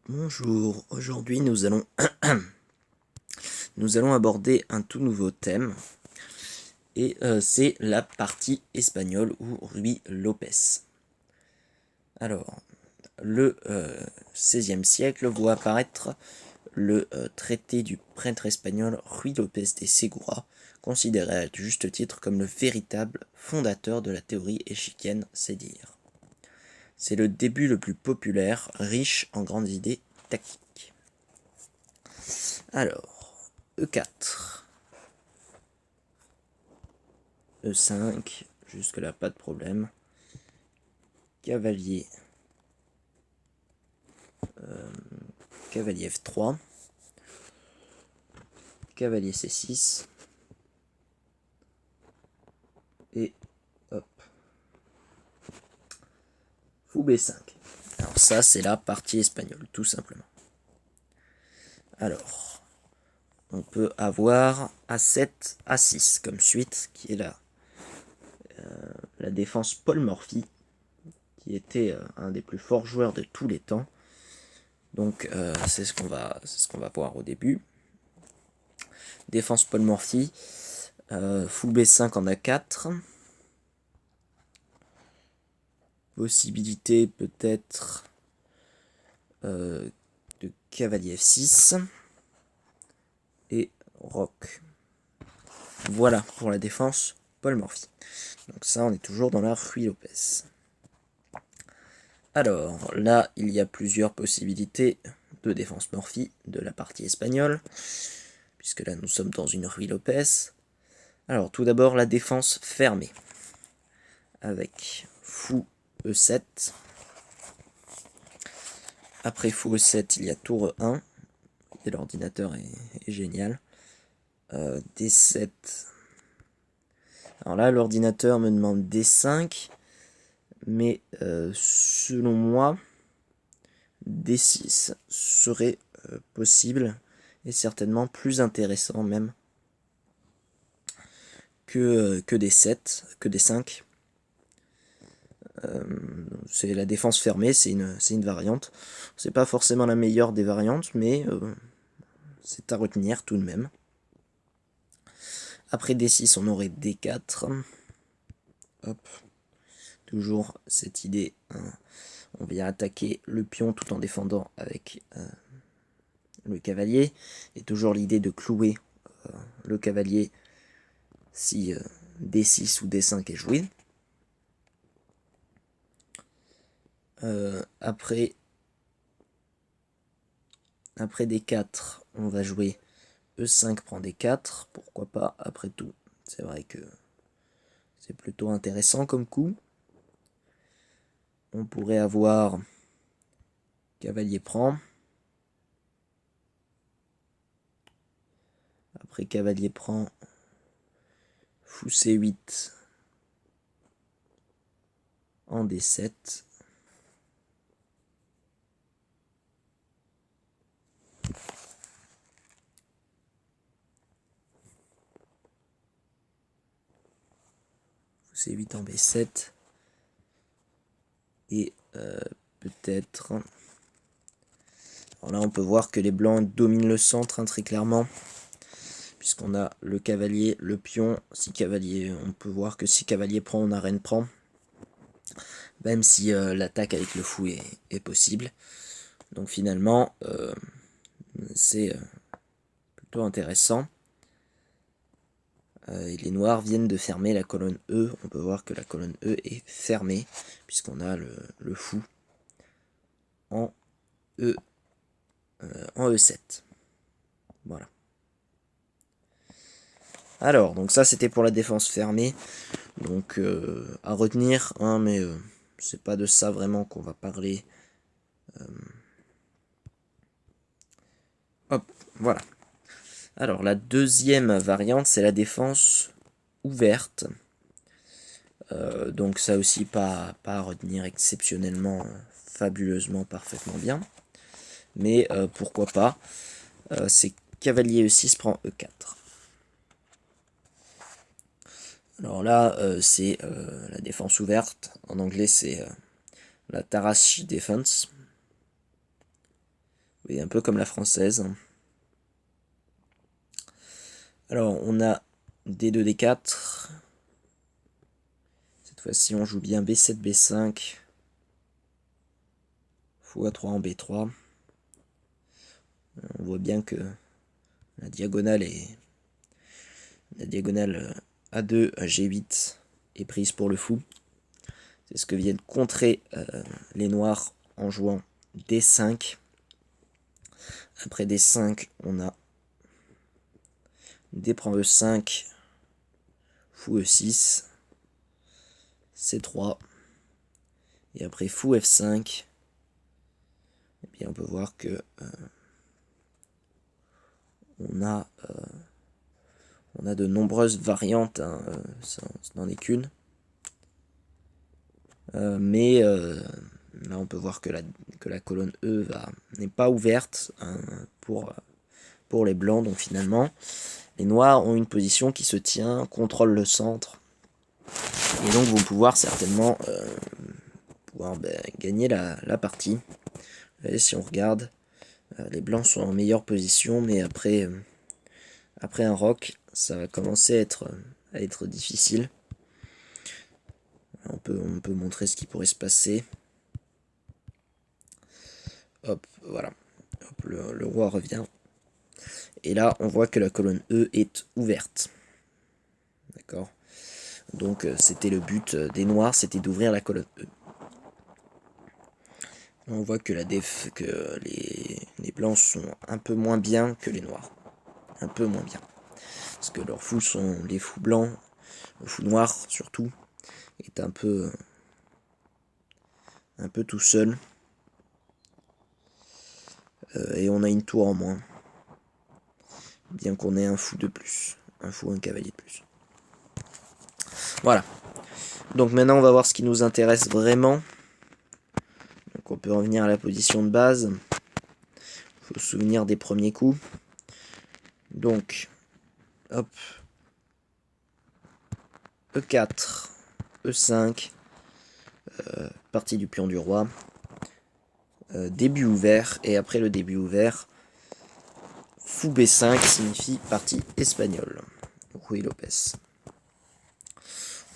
Bonjour, aujourd'hui nous allons aborder un tout nouveau thème et c'est la partie espagnole ou Ruy Lopez. Alors, le XVIe siècle voit apparaître le traité du prêtre espagnol Ruy Lopez de Segura, considéré à juste titre comme le véritable fondateur de la théorie échiquienne, c'est dire. C'est le début le plus populaire, riche en grandes idées tactiques. Alors, E4, E5, jusque-là pas de problème. Cavalier, cavalier F3, cavalier C6, et hop, fou B5. Alors ça, c'est la partie espagnole, tout simplement. Alors, on peut avoir A7, A6 comme suite, qui est la défense Paul Morphy, qui était un des plus forts joueurs de tous les temps. Donc c'est ce qu'on va voir au début. Défense Paul Morphy, fou B5 en A4. Possibilité peut-être de cavalier F6 et roc. Voilà pour la défense Paul Morphy. Donc ça, on est toujours dans la Ruy Lopez. Alors là, il y a plusieurs possibilités de défense Morphy de la partie espagnole, puisque là nous sommes dans une Ruy Lopez. Alors tout d'abord la défense fermée, avec fou E7. Après fou E7, il y a tour E1, et l'ordinateur est génial. D7. Alors là, l'ordinateur me demande D5, mais selon moi, D6 serait possible et certainement plus intéressant même que D7, que D5. C'est la défense fermée, c'est une variante. C'est pas forcément la meilleure des variantes, mais c'est à retenir tout de même. Après D6, on aurait D4. Hop. Toujours cette idée, hein. On vient attaquer le pion tout en défendant avec le cavalier. Et toujours l'idée de clouer le cavalier si D6 ou D5 est joué. Après D4, on va jouer E5 prend D4. Pourquoi pas, après tout. C'est vrai que c'est plutôt intéressant comme coup. On pourrait avoir cavalier prend. Après cavalier prend, fou C8 en D7. Fou C8 en B7. Et peut-être... Alors là, on peut voir que les blancs dominent le centre, hein, très clairement. Puisqu'on a le cavalier, le pion. Si cavalier, on peut voir que si cavalier prend, on a reine prend. Même si l'attaque avec le fou est possible. Donc finalement, c'est plutôt intéressant. Et les noirs viennent de fermer la colonne E. On peut voir que la colonne E est fermée, puisqu'on a le fou en E7. Voilà. Alors, donc ça c'était pour la défense fermée. Donc à retenir, hein, mais c'est pas de ça vraiment qu'on va parler. Hop, voilà. Alors la deuxième variante, c'est la défense ouverte. Donc ça aussi pas à retenir exceptionnellement, fabuleusement, parfaitement bien. Mais pourquoi pas. C'est cavalier E6 prend E4. Alors là, c'est la défense ouverte. En anglais, c'est la Tarrasch Defense. Oui, un peu comme la française. Alors, on a D2, D4. Cette fois-ci, on joue bien B7, B5. Fou A3 en B3. On voit bien que la diagonale A2 à G8 est prise pour le fou. C'est ce que viennent contrer les noirs en jouant D5. Après D5, on a D prend E5, fou E6, C3, et après fou F5, et bien on peut voir que on a de nombreuses variantes, hein, ça n'en est qu'une. Mais là on peut voir que la colonne E n'est pas ouverte, hein, pour les blancs, donc finalement les noirs ont une position qui se tient, contrôle le centre, et donc vont pouvoir certainement gagner la partie. Et si on regarde, les blancs sont en meilleure position, mais après un rock, ça va commencer à être difficile. On peut montrer ce qui pourrait se passer. Hop, voilà. Hop, le roi revient. Et là, on voit que la colonne E est ouverte. D'accord. Donc, c'était le but des noirs, c'était d'ouvrir la colonne E. On voit que les blancs sont un peu moins bien que les noirs. Un peu moins bien. Parce que leurs fous sont les fous blancs, le fou noir surtout, est un peu tout seul. Et on a une tour en moins. Bien qu'on ait un fou de plus. Un fou, un cavalier de plus. Voilà. Donc maintenant on va voir ce qui nous intéresse vraiment. Donc on peut revenir à la position de base. Il faut se souvenir des premiers coups. Donc, hop. E4, E5. Partie du pion du roi. Début ouvert. Et après le début ouvert, fou B5 signifie partie espagnole. Ruy Lopez.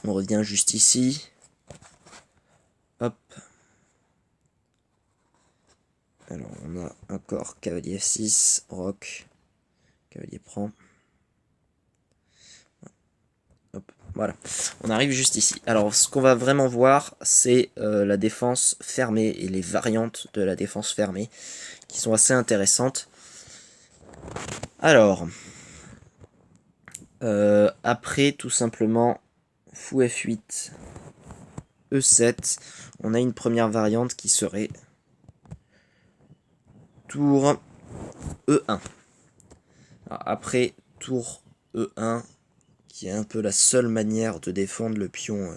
On revient juste ici. Hop. Alors on a encore cavalier F6, roc, cavalier prend. Hop, voilà. On arrive juste ici. Alors ce qu'on va vraiment voir, c'est la défense fermée et les variantes de la défense fermée qui sont assez intéressantes. Alors, après tout simplement fou F8, E7, on a une première variante qui serait tour E1. Alors, après tour E1, qui est un peu la seule manière de défendre le pion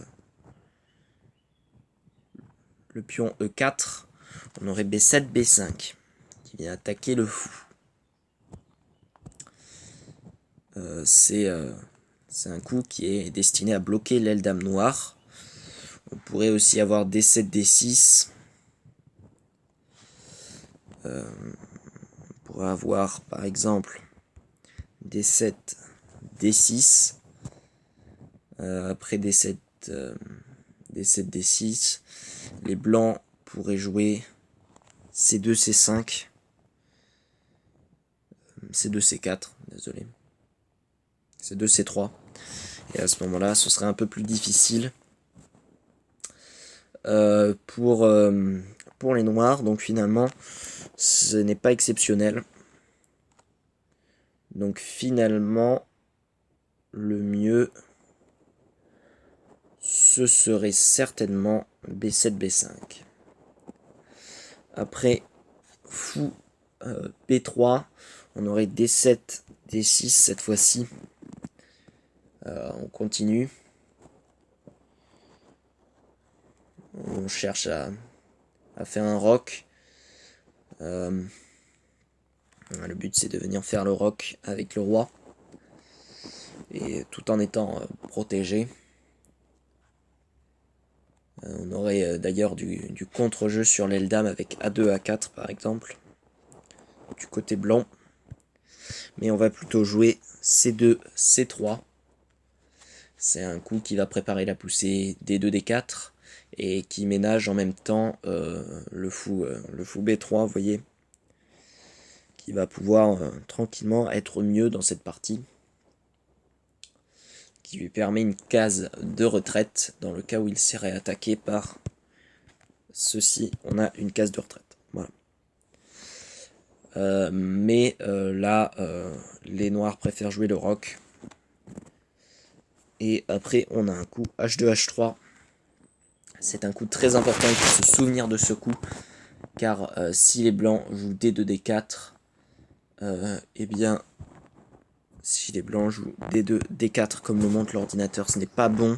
E4, on aurait B7, B5, qui vient attaquer le fou. C'est un coup qui est destiné à bloquer l'aile dame noire. On pourrait aussi avoir D7, D6. On pourrait avoir par exemple D7, D6. Après D7, D7, D6. Les blancs pourraient jouer C2, C5. C2, C4, désolé. C2, C3. Et à ce moment-là, ce serait un peu plus difficile pour les noirs. Donc finalement, ce n'est pas exceptionnel. Donc finalement, le mieux, ce serait certainement B7, B5. Après, fou B3, on aurait D7, D6 cette fois-ci. On continue. On cherche à faire un roc. Le but c'est de venir faire le roc avec le roi. Et tout en étant protégé. On aurait d'ailleurs du contre-jeu sur l'aile dame avec A2, A4 par exemple. du côté blanc. Mais on va plutôt jouer C2, C3. C'est un coup qui va préparer la poussée D2, D4 et qui ménage en même temps le fou B3, vous voyez, qui va pouvoir tranquillement être mieux dans cette partie, qui lui permet une case de retraite dans le cas où il serait attaqué par ceci. On a une case de retraite. Voilà. Là, les noirs préfèrent jouer le roc. Et après, on a un coup H2, H3. C'est un coup très important, il faut se souvenir de ce coup. Car si les blancs jouent D2, D4, eh bien, si les blancs jouent D2, D4 comme le montre l'ordinateur, ce n'est pas bon.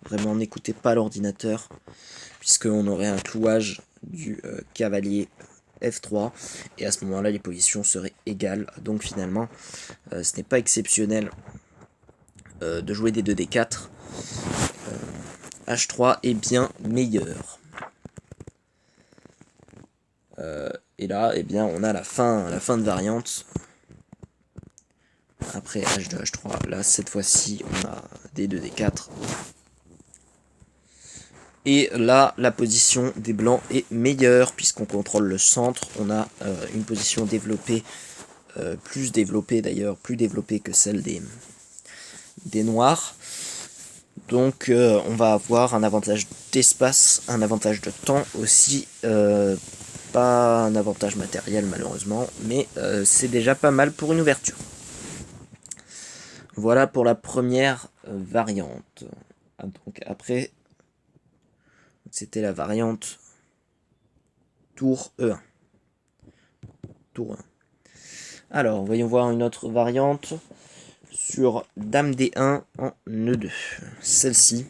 Vraiment, n'écoutez pas l'ordinateur, puisqu'on aurait un clouage du cavalier F3, et à ce moment-là, les positions seraient égales. Donc finalement, ce n'est pas exceptionnel de jouer D2, D4. H3 est bien meilleur. Et là, eh bien, on a la fin de variante. Après H2, H3, là, cette fois-ci, on a D2, D4. Et là, la position des blancs est meilleure, puisqu'on contrôle le centre. On a une position développée, plus développée d'ailleurs, plus développée que celle des noirs. Donc on va avoir un avantage d'espace, un avantage de temps aussi, pas un avantage matériel malheureusement, mais c'est déjà pas mal pour une ouverture. Voilà pour la première variante. Donc après, c'était la variante tour E1. Tour 1. Alors, voyons voir une autre variante sur Dame D1 en E2. Celle-ci.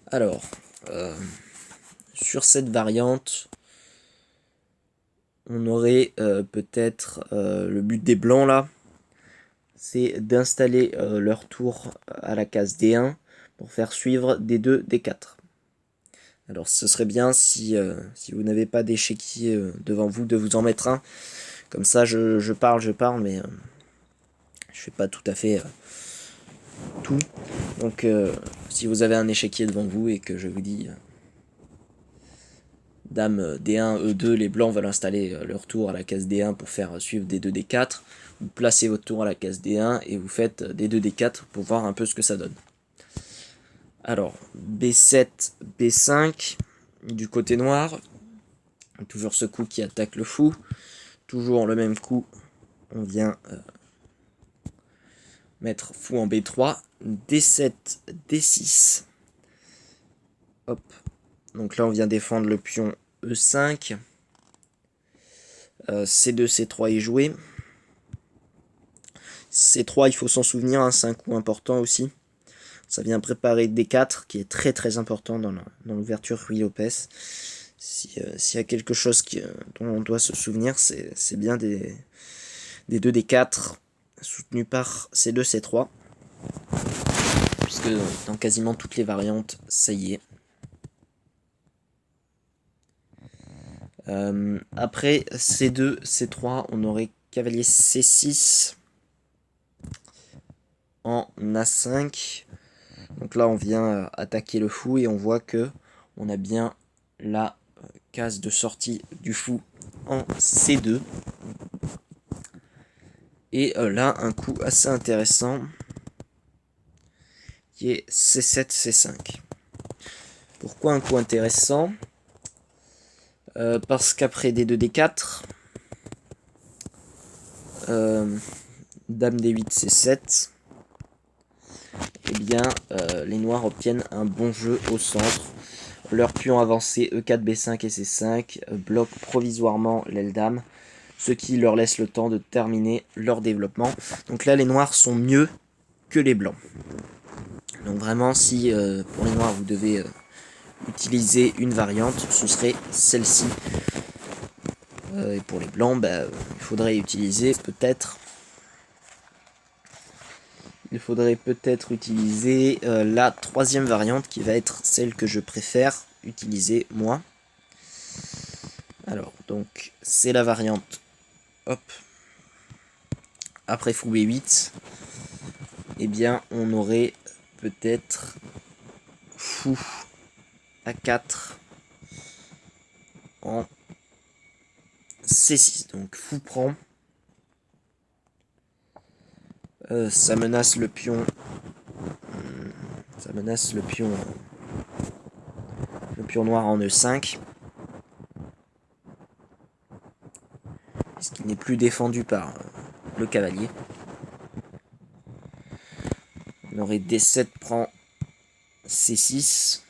Alors, sur cette variante, on aurait peut-être le but des blancs là, c'est d'installer leur tour à la case D1 pour faire suivre D2, D4. Alors ce serait bien si vous n'avez pas d'échiquier devant vous, de vous en mettre un. Comme ça je parle, mais je fais pas tout à fait tout. Donc si vous avez un échiquier devant vous et que je vous dis Dame D1, E2, les blancs veulent installer leur tour à la case D1 pour faire suivre D2, D4. Vous placez votre tour à la case D1 et vous faites D2, D4 pour voir un peu ce que ça donne. Alors, B7, B5, du côté noir. Toujours ce coup qui attaque le fou. Toujours le même coup. On vient mettre fou en B3. D7, D6. Hop. Donc là, on vient défendre le pion E5. C2, C3 est joué. C3, il faut s'en souvenir, hein, c'est un coup important aussi. Ça vient préparer D4, qui est très très important dans l'ouverture Ruy Lopez. S'il y a quelque chose dont on doit se souvenir, c'est bien des 2 D4 soutenus par C2, C3. Puisque dans quasiment toutes les variantes, ça y est. Après C2, C3, on aurait cavalier C6 en A5. Donc là, on vient attaquer le fou et on voit que on a bien la case de sortie du fou en C2. Et là, un coup assez intéressant qui est C7, C5. Pourquoi un coup intéressant ? Parce qu'après D2, D4, Dame D8, C7, eh bien, les noirs obtiennent un bon jeu au centre. Leur pion avancé E4, B5 et C5 bloquent provisoirement l'aile dame, ce qui leur laisse le temps de terminer leur développement. Donc là, les noirs sont mieux que les blancs. Donc vraiment, si pour les noirs, vous devez utiliser une variante, ce serait celle-ci. Et pour les blancs, il faudrait utiliser peut-être... Il faudrait peut-être utiliser la troisième variante qui va être celle que je préfère utiliser moi. Alors, donc, c'est la variante. Hop. Après fou B8, eh bien, on aurait peut-être fou A4 en C6. Donc, fou prend. Ça menace le pion. Ça menace le pion. Le pion noir en E5. Puisqu'il n'est plus défendu par le cavalier. On aurait D7 prend C6.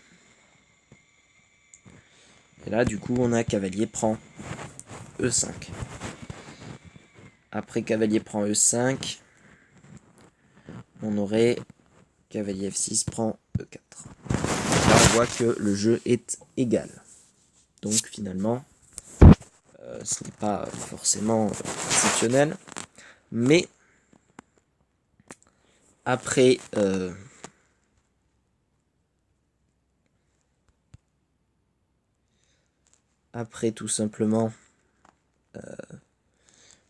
Et là, du coup, on a cavalier prend E5. Après cavalier prend E5, on aurait cavalier F6 prend E4. Là, on voit que le jeu est égal. Donc, finalement, ce n'est pas forcément exceptionnel. Mais, après... après, tout simplement,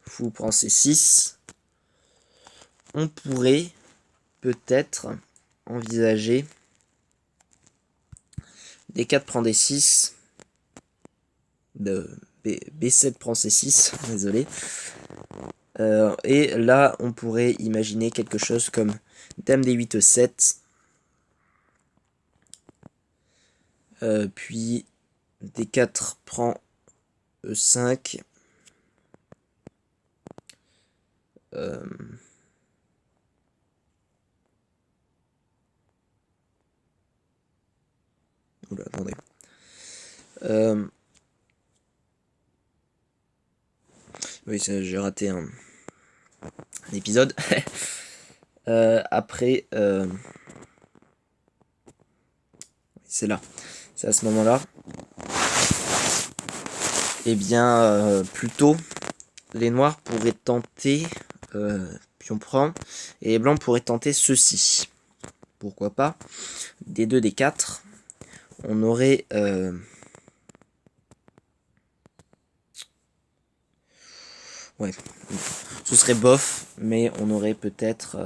fou prend C6, on pourrait peut-être envisager D4 prend D6, B7 prend C6, désolé. Et là, on pourrait imaginer quelque chose comme Dame D8 E7, puis D4 prend E5, oula, attendez. Oui, j'ai raté un épisode. Après, c'est là. C'est à ce moment-là. Eh bien, plutôt, les noirs pourraient tenter, pion prend, et les blancs pourraient tenter ceci. Pourquoi pas. D2, D4. On aurait... ouais, ce serait bof, mais on aurait peut-être...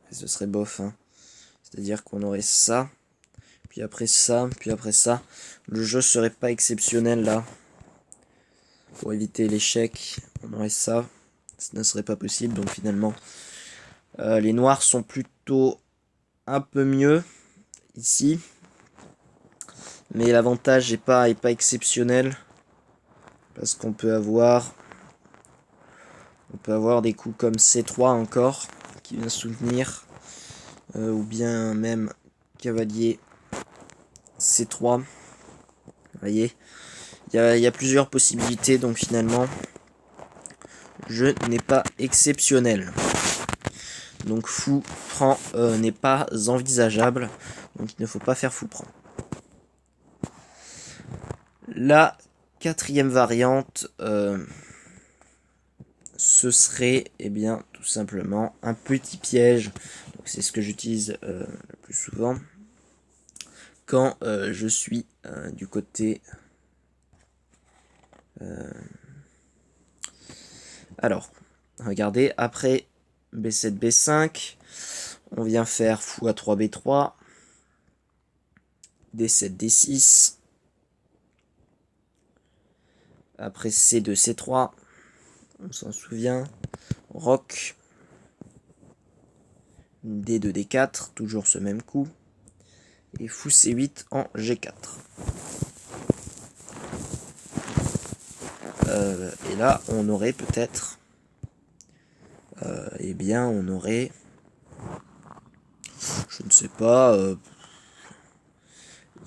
ce serait bof, hein. C'est-à-dire qu'on aurait ça, puis après ça, puis après ça. Le jeu serait pas exceptionnel, là. Pour éviter l'échec, on aurait ça. Ce ne serait pas possible, donc finalement... les noirs sont plutôt un peu mieux, ici. Mais l'avantage n'est pas exceptionnel. Parce qu'on peut avoir... On peut avoir des coups comme C3 encore, qui vient soutenir. Ou bien même cavalier C3. Vous voyez, il y a plusieurs possibilités, donc finalement, le jeu n'est pas exceptionnel. Donc fou prend n'est pas envisageable, donc il ne faut pas faire fou prend. La quatrième variante, ce serait, eh bien, tout simplement un petit piège. C'est ce que j'utilise le plus souvent quand je suis du côté... Alors, regardez, après B7, B5, on vient faire fou A3, B3, D7, D6, après C2, C3, on s'en souvient, roc, D2, D4, toujours ce même coup, et fou C8 en G4. Et là, on aurait peut-être... eh bien, on aurait... Je ne sais pas...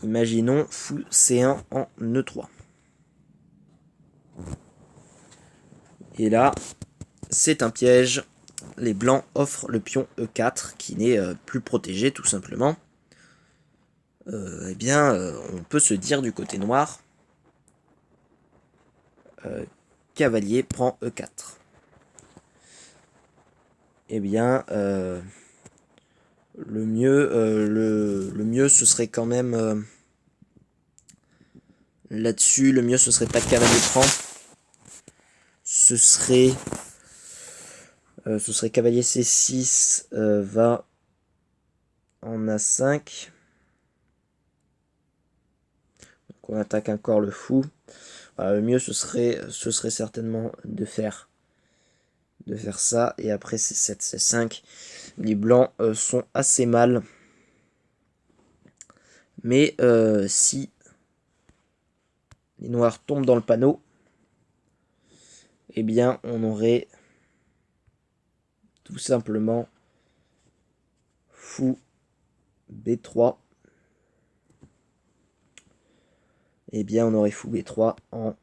imaginons fou C1 en E3. Et là, c'est un piège. Les blancs offrent le pion E4, qui n'est plus protégé, tout simplement. Eh bien, on peut se dire du côté noir... cavalier prend E4. Eh bien, le mieux ce serait quand même là-dessus, le mieux ce serait pas cavalier prend. Ce serait cavalier C6 va en A5. Donc on attaque encore le fou. Voilà, le mieux ce serait certainement de faire ça. Et après C7, C5. Les blancs sont assez mal. Mais si les noirs tombent dans le panneau, eh bien on aurait tout simplement fou B3. Eh bien on aurait fou B3 en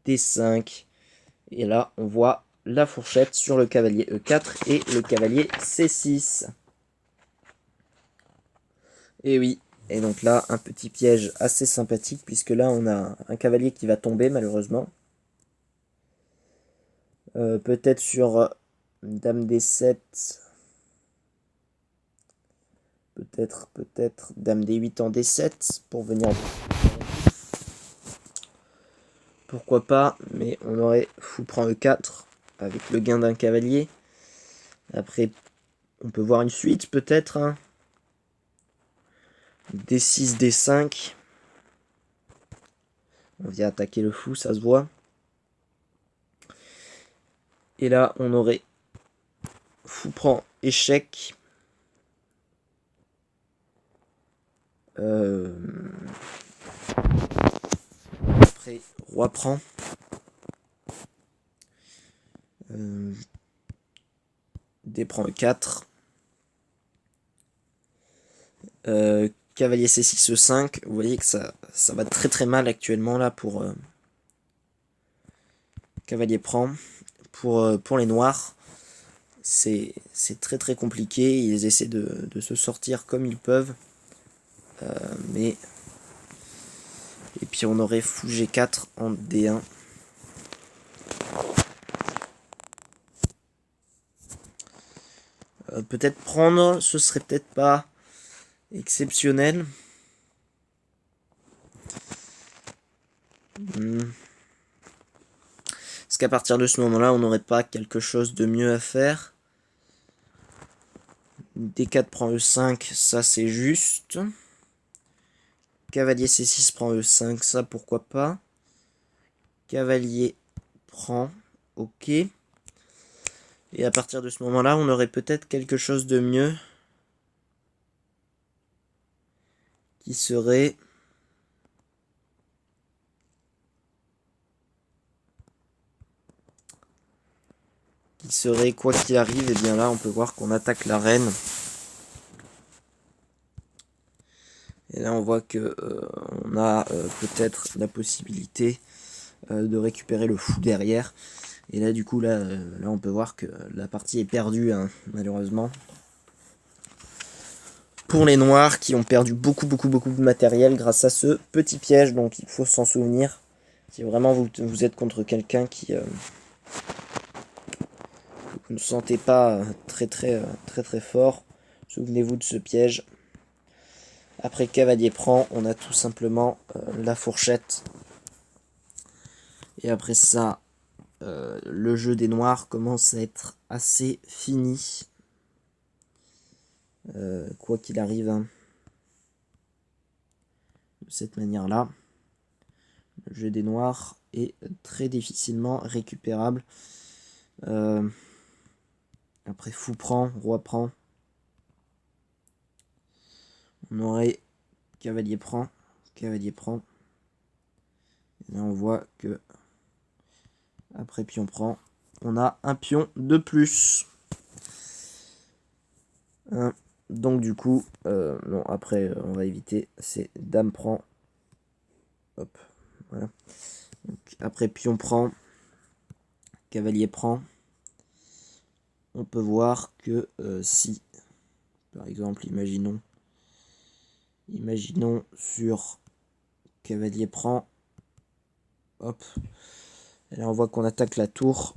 D5. Et là on voit la fourchette sur le cavalier E4 et le cavalier C6. Et oui, et donc là un petit piège assez sympathique, puisque là on a un cavalier qui va tomber malheureusement. Peut-être sur Dame D7. Peut-être Dame D8 en D7 pour venir. Pourquoi pas, mais on aurait fou prend E4 avec le gain d'un cavalier. Après, on peut voir une suite peut-être. Hein. D6, D5. On vient attaquer le fou, ça se voit. Et là, on aurait fou prend échec. Après, roi prend. D prend E4. Cavalier C6, E5. Vous voyez que ça va très très mal actuellement là pour cavalier prend. Pour les noirs, c'est très très compliqué. Ils essaient de se sortir comme ils peuvent. Mais et puis on aurait fou G4 en D1. Peut-être prendre, ce serait peut-être pas exceptionnel. Est-ce qu'à partir de ce moment-là, on n'aurait pas quelque chose de mieux à faire? D4 prend E5, ça c'est juste. Cavalier C6 prend E5, ça pourquoi pas. Cavalier prend, ok. Et à partir de ce moment-là, on aurait peut-être quelque chose de mieux. Qui serait... quoi qu'il arrive, et bien là on peut voir qu'on attaque la reine. Et là on voit que on a peut-être la possibilité de récupérer le fou derrière. Et là du coup là on peut voir que la partie est perdue hein, malheureusement. Pour les noirs qui ont perdu beaucoup de matériel grâce à ce petit piège, donc il faut s'en souvenir. Si vraiment vous êtes contre quelqu'un qui vous ne sentez pas très fort, souvenez-vous de ce piège. Après cavalier prend, on a tout simplement la fourchette. Et après ça, le jeu des noirs commence à être assez fini. Quoi qu'il arrive, hein, de cette manière-là. Le jeu des noirs est très difficilement récupérable. Après fou prend, roi prend. On aurait cavalier prend. Et là on voit que après pion prend, on a un pion de plus. Donc du coup, non, après on va éviter, c'est dame prend. Hop, voilà. Donc, après pion prend, cavalier prend. On peut voir que si, par exemple, imaginons sur cavalier prend, hop, et là on voit qu'on attaque la tour,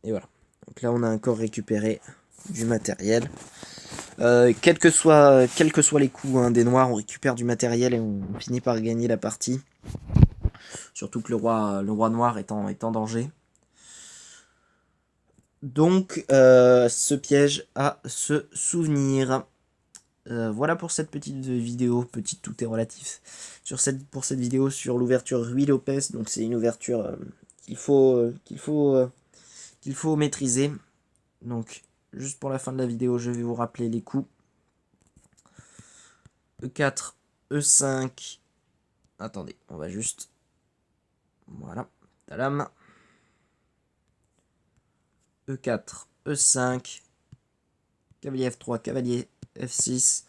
et voilà. Donc là on a encore récupéré du matériel. quels que soient les coups hein, des noirs, on récupère du matériel et on finit par gagner la partie. Surtout que le roi noir est en danger. Donc, ce piège à se souvenir. Voilà pour cette petite vidéo, petite tout est relatif, pour cette vidéo sur l'ouverture Ruy Lopez. Donc c'est une ouverture qu'il faut maîtriser. Donc juste pour la fin de la vidéo, je vais vous rappeler les coups. E4, E5. Attendez, on va juste... Voilà, talam. E4, E5. Cavalier F3, cavalier F6.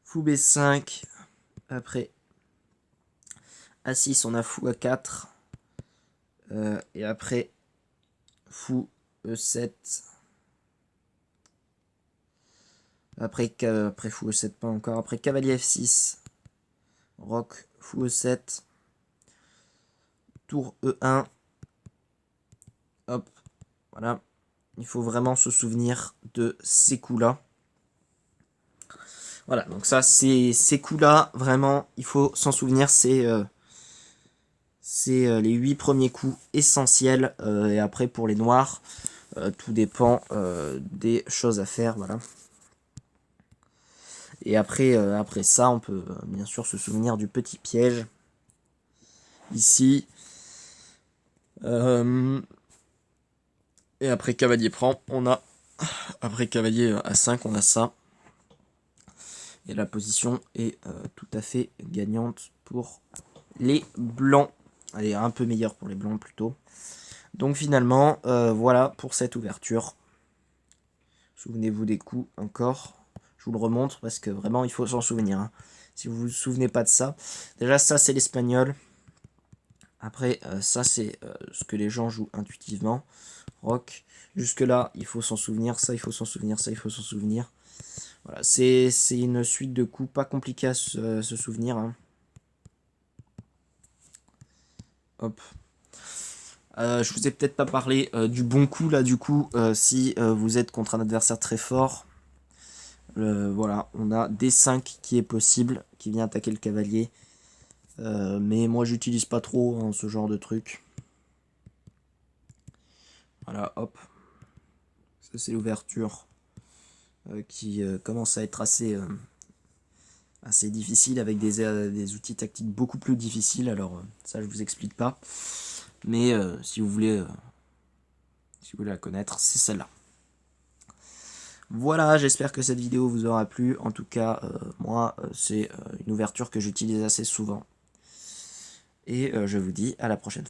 Fou B5. Après A6, on a fou A4. Et après fou E7. Après fou E7, pas encore. Après cavalier F6. Roc, fou E7. Tour E1. Hop, voilà. Il faut vraiment se souvenir de ces coups-là. Voilà, donc ça, c'est ces coups-là, vraiment, il faut s'en souvenir. C'est les 8 premiers coups essentiels. Et après, pour les noirs, tout dépend des choses à faire, voilà. Et après ça, on peut bien sûr se souvenir du petit piège. Ici. Et après cavalier prend, on a... Après cavalier A5, on a ça. Et la position est tout à fait gagnante pour les blancs. Elle est un peu meilleure pour les blancs plutôt. Donc finalement, voilà pour cette ouverture. Souvenez-vous des coups encore. Je vous le remontre parce que vraiment il faut s'en souvenir. Hein. Si vous ne vous souvenez pas de ça. Déjà ça c'est l'espagnol. Après ça c'est ce que les gens jouent intuitivement. Rock. Jusque là il faut s'en souvenir. Ça il faut s'en souvenir. Ça il faut s'en souvenir. Voilà, c'est une suite de coups pas compliqué à se souvenir. Hein. Hop. Je vous ai peut-être pas parlé du bon coup là du coup si vous êtes contre un adversaire très fort. Voilà, on a D5 qui est possible, qui vient attaquer le cavalier. Mais moi j'utilise pas trop hein, ce genre de truc. Voilà, hop. Ça c'est l'ouverture qui commence à être assez difficile avec des outils tactiques beaucoup plus difficiles. Alors ça je vous explique pas. Mais si vous voulez la connaître, c'est celle-là. Voilà, j'espère que cette vidéo vous aura plu. En tout cas, moi, c'est une ouverture que j'utilise assez souvent. Et je vous dis à la prochaine fois.